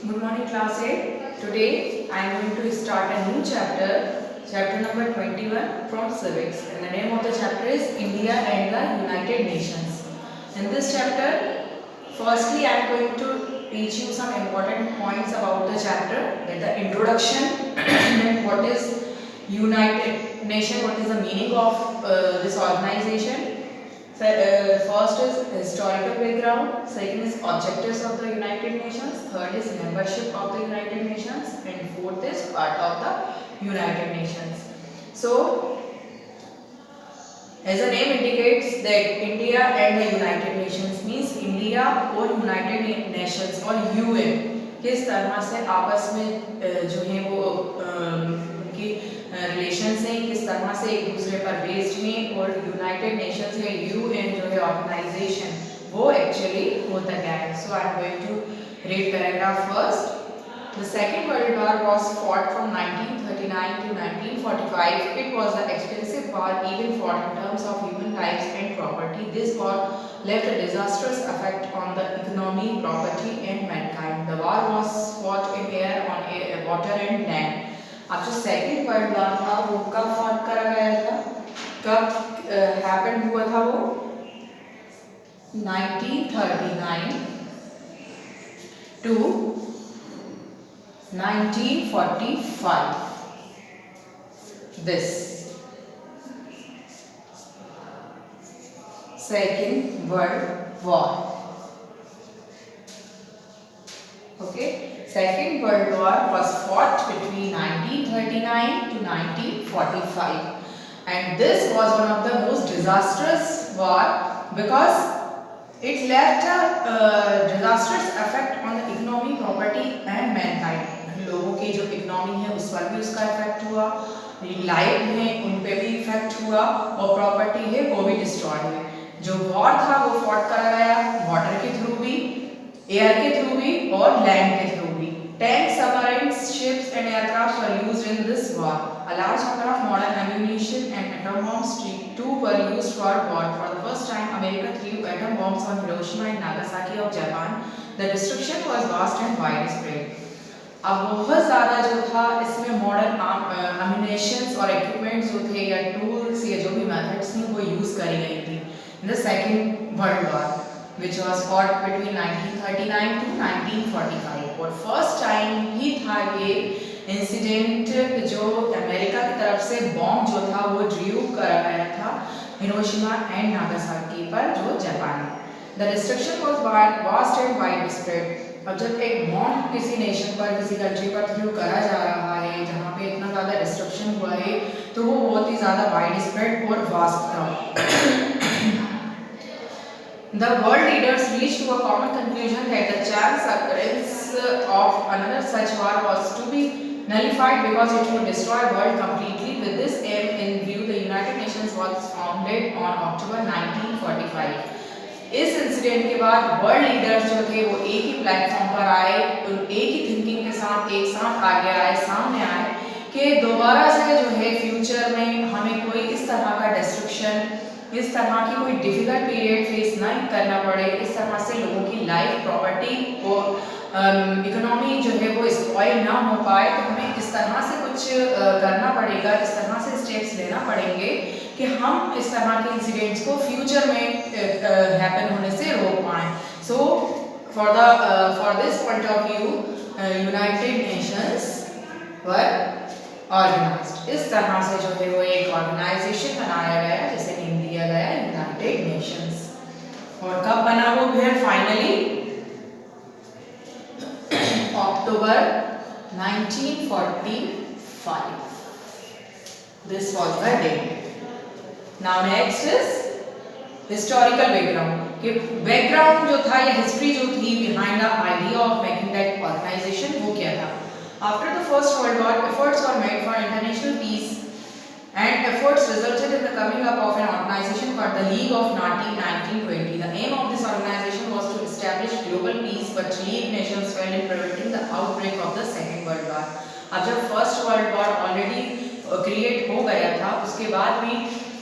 Good morning, class 8. Today I am going to start a new chapter number 21 from civics. And the name of the chapter is India and the United Nations. In this chapter, firstly I am going to teach you some important points about the chapter. That the introduction, then what is United Nation, what is the meaning of this organization. First is historical background, second is objectives of the United Nations, third is membership of the United Nations, and fourth is part of the United Nations. So, as the name indicates that India and the United Nations means India और United Nations और UN किस तरह से आपस में जो है वो उनकी रिलेशंस हैं, किस तरह से एक दूसरे पर बेस्ड हैं, और यूनाइटेड नेशंस या यूएन जो है ऑर्गेनाइजेशन वो एक्चुअली होता क्या है. So I am going to read paragraph first. The Second World War was fought from 1939 to 1945. It was an expensive war, even fought in terms of human lives and property. This war left a disastrous effect on the economy, property, and mankind. The war was fought in air, on air, water, and land. अब जो second world war था वो कब fought करा गया था, कब happen हुआ था वो 1939 to 1945. This Second World War. Okay, Second World War was fought between 1939 to 1945, and this was one of the most disastrous war because it left a disastrous effect on the economy, property, and mankind. लोगों की जो economy है उस पर भी उसका effect हुआ, life है उन पे भी इफेक्ट हुआ, और प्रॉपर्टी है वो भी डिस्ट्रॉय हुई. जो वॉर था वो फॉट करा गया वाटर के थ्रू भी, एयर के थ्रू भी, और लैंड के थ्रू भी. Tanks, submarines, ships, and aircraft were used in this war. A large number of modern ammunition and atom bombs too were used for war. For the first time, America threw atom bombs on Hiroshima and Nagasaki of Japan. The destruction was vast and widespread. अब बहुत ज़्यादा जो था इसमें modern अम्यूनेशंस और equipments जो थे या टूल्स या जो भी मेथड्स थी वो यूज़ करी गई थी in the second world war which was fought between 1939 to 1945. और फर्स्ट टाइम ही था ये इंसिडेंट जो अमेरिका की तरफ से बॉम्ब जो था वो ड्रू करा गया था हिरोशिमा एंड नागासाकी पर जो जापान है. The destruction was vast and wide spread. अब जब एक बॉम्ब किसी नेशन पर, किसी कंट्री पर थ्रू करा जा रहा है जहाँ पे इतना ज़्यादा डिस्ट्रक्शन हुआ है तो वो बहुत ही ज़्यादा वाइड स्प्रेड और वास्ट था. The world leaders reached to a common conclusion that the chance occurrence of another such war was to be nullified because it would destroy world completely. With this aim in view, the United Nations was founded on October 1945. इस incident के बाद world leaders जो थे वो एक ही platform पर आए, एक ही थिंकिंग के साथ एक साथ आगे आए, सामने आए कि दोबारा से जो है फ्यूचर में हमें कोई इस तरह का डिस्ट्रक्शन, इस तरह की कोई डिफिकल्ट पीरियड फेस नहीं करना पड़े, इस तरह से लोगों की लाइफ, प्रॉपर्टी और इकोनॉमी जो है वो स्पॉइल ना हो पाए. तो हमें इस तरह से कुछ करना पड़ेगा, इस तरह से स्टेप्स लेना पड़ेंगे कि हम इस तरह के इंसिडेंट्स को फ्यूचर में हैपन होने से रोक पाएँ. So for this point of view United Nations were organized. इस तरह से जो है वो एक ऑर्गेनाइजेशन बनाया गया जिसे नेम दिया गया यूनाइटेड नेशंस. और कब बना वो फिर finally October 1945. This was the date. Now next is historical background. कि बैकग्राउंड जो था या हिस्ट्री जो थी behind the idea of making that organization वो क्या था. After the First World War, efforts were made for international peace, and efforts resulted in the coming up of an organization called the League of Nations 1920. The aim of this organization was to establish global peace, but League nations failed in preventing the outbreak of the Second World War. अब जब first world war already create हो गया था उसके बाद भी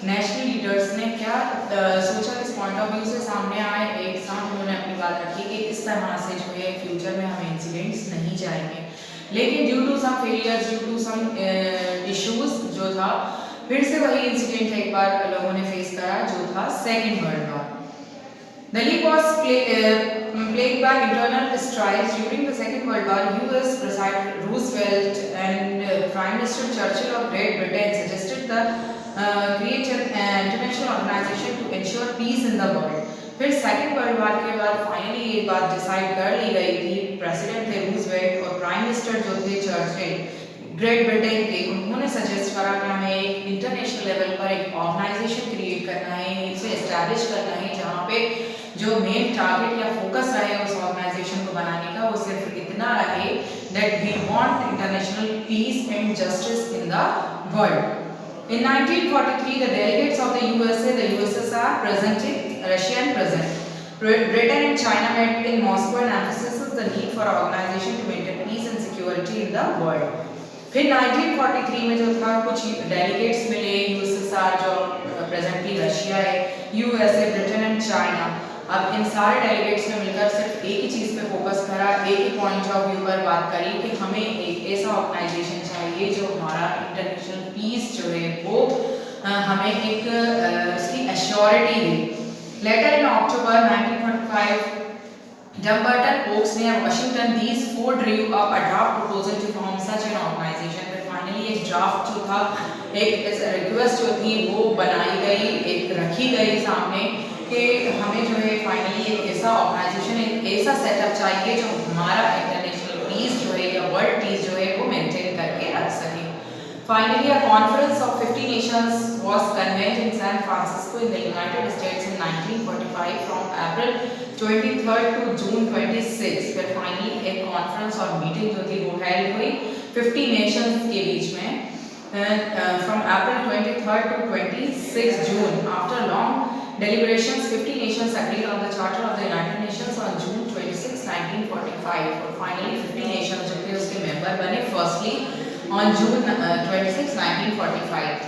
national leaders ने क्या सोचा, किस पॉइंट ऑफ व्यू से सामने आए, एक साथ उन्होंने अपनी बात रखी कि इस तरह से जो है फ्यूचर में हमें इंसिडेंट्स नहीं चाहेंगे। लेकिन due to some failures, due to some issues जो था, फिर से वही इंसिडेंट एक बार लोगों ने फेस करा, जो था second world war. The league was plagued by internal strife during the Second World War. U.S. President Roosevelt and Prime Minister Churchill of Great Britain suggested the create an international organization to ensure peace in the world. फिर second world war के बाद finally ये बात decide कर ली गई थी। President थे Roosevelt और प्राइम मिनिस्टर जो थे चर्चिल ग्रेट ब्रिटेन के, उन्होंने सजेस्ट करा कि हमें एक इंटरनेशनल लेवल पर एक ऑर्गेनाइजेशन क्रिएट करना है, इसे एस्टैब्लिश करना है, जहाँ पे जो मेन टारगेट या फोकस रहे उस ऑर्गेनाइजेशन को बनाने का, वो सिर्फ इतना रहे that we want international peace and justice in the world. In 1943, the delegates of the USA, the USSR, presenting Russia and present, Britain and China met in Moscow and emphasizes the need for organization to maintain peace and security in the world. फिर 1943 में जो था कुछ delegates मिले, USSR जो presently Russia है, USA, Britain and China. अब इन सारे डेलीगेट्स ने मिलकर सिर्फ एक ही चीज़ पे फोकस करा, एक ही पॉइंट ऑफ व्यू पर बात करी कि हमें एक ऐसा ऑर्गेनाइजेशन चाहिए जो हमारा इंटरनेशनल पीस जो है वो हमें एक उसकी assurity they. Letter in October 1945 Dumbarton Oaks near Washington, these four drew up a draft proposal to form such an organization. But finally एक ड्राफ्ट जो था, एक रिक्वेस्ट जो थी वो बनाई गई, एक रखी गई सामने कि हमें जो है फाइनली एक ऐसा ऑर्गेनाइजेशन, एक ऐसा सेटअप चाहिए जो हमारा इंटरनेशनल पीस जो है या वर्ल्ड पीस जो है वो मेंटेन करके रख सके। Finally, a conference of 50 nations was convened in San Francisco in the United States in 1945 from April 23rd to June 26. फिर finally एक conference और meeting जो थी वो held हुई 50 nations के बीच में from April 23rd to 26 June. After long deliberations, 50 nations agreed on the Charter of the United Nations on June 26, 1945. और finally 50 nations जो थे उसके member बने firstly on June 26, 1945.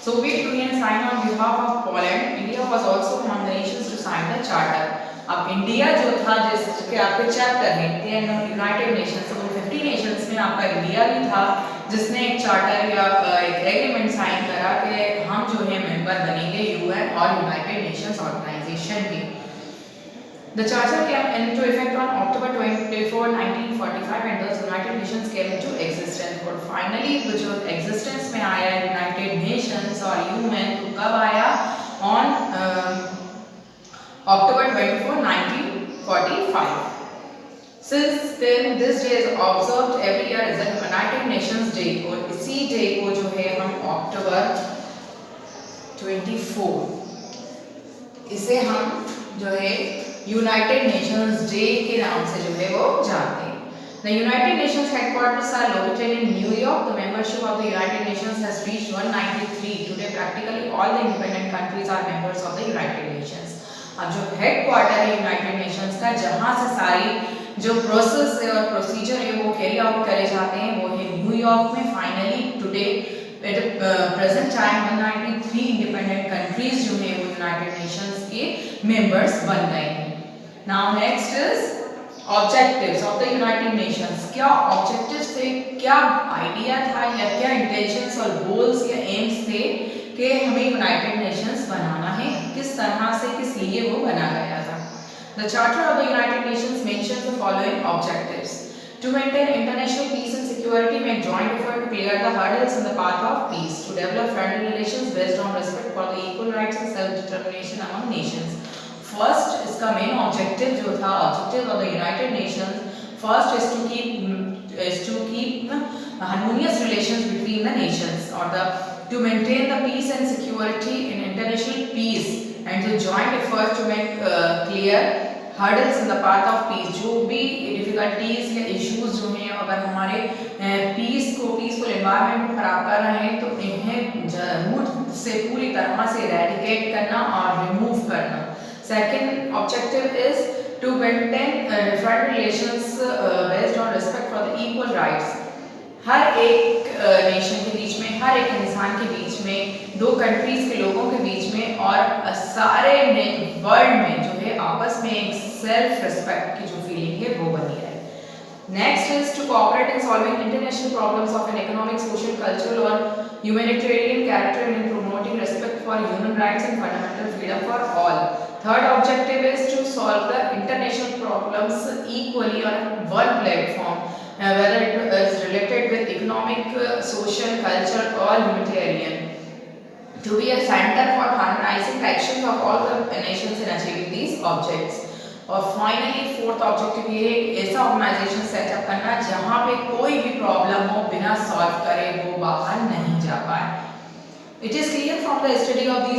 Soviet Union signed on behalf of Poland. India was also among the nations to sign the charter. अब India जो था, जिसके आपके चैप्टर है यूनाइटेड नेशंस, तो 50 नेशंस में आपका इंडिया भी था जिसने एक चार्टर या एक एग्रीमेंट साइन करा कि हम जो है मेंबर बनेंगे यूएन और यूनाइटेड नेशंस ऑर्गेनाइजेशन के। The charter came into effect on October 24, 1945 and thus United Nations came into existence. और finally जो existence में आया United Nations और UN कब आया? On October 24, 1945. Since then this day is observed every year as the United Nations Day और इसी day को जो है हम October 24 इसे हम जो है यूनाइटेड नेशंस डे के नाम से जो है वो जानते हैं। The United Nations headquarters are located in New York. The membership of the United Nations has reached 193. Today, practically all the independent countries are members of the United Nations. अब जो हेडक्वार्टर है यूनाइटेड नेशंस का, जहाँ से सारी जो process है और प्रोसीजर है वो कैरी आउट करे जाते हैं, वो है न्यूयॉर्क में। Finally today at present time 193 independent countries जो है वो यूनाइटेड नेशंस के मेंबर्स बन गए हैं। Now next is objectives of the United Nations. क्या objectives थे, क्या आइडिया था या क्या इंटेंशंस और गोल्स या एम्स थे कि हमें यूनाइटेड नेशंस बनाना है, किस तरह से, किस लिए वो बना गया था। The Charter of the United Nations mentions the following objectives: to maintain international peace and security, make joint effort to clear the hurdles in the path of peace, to develop friendly relations based on respect for the equal rights and self-determination among nations. First इसका main objective जो था, objective of the United Nations, first is to keep harmonious relations between the nations और to maintain the peace and security in international peace and to joint effort to make clear hurdles in the path of peace. जो भी difficulties या issues जो हैं, अगर हमारे piece को, peaceful environment को खराब कर रहे हैं तो इन्हें रूट से पूरी तरह से इरेडिकेट करना और रिमूव करना। Second objective is to maintain different relations based on respect for the equal rights. हर एक नेशन के बीच में, हर एक इंसान के बीच में, दो कंट्रीज के लोगों के बीच में और सारे वर्ल्ड में जो है आपस में एक सेल्फ रिस्पेक्ट की जो फीलिंग है वो बनी रहे। Next is to cooperate in solving international problems of an economic, social, cultural or humanitarian character and in promoting respect for human rights and fundamental freedom for all. Third objective is to solve the international problems equally on one platform, whether it is related with economic, social, cultural or humanitarian. To be a center for harmonizing the actions of all the nations in achieving these objects. और finally fourth objective ये है ऐसा organisation setup करना जहां पे कोई भी problem हो बिना सॉल्व करे वो बाहर नहीं जा पाए। It is clear from the study of these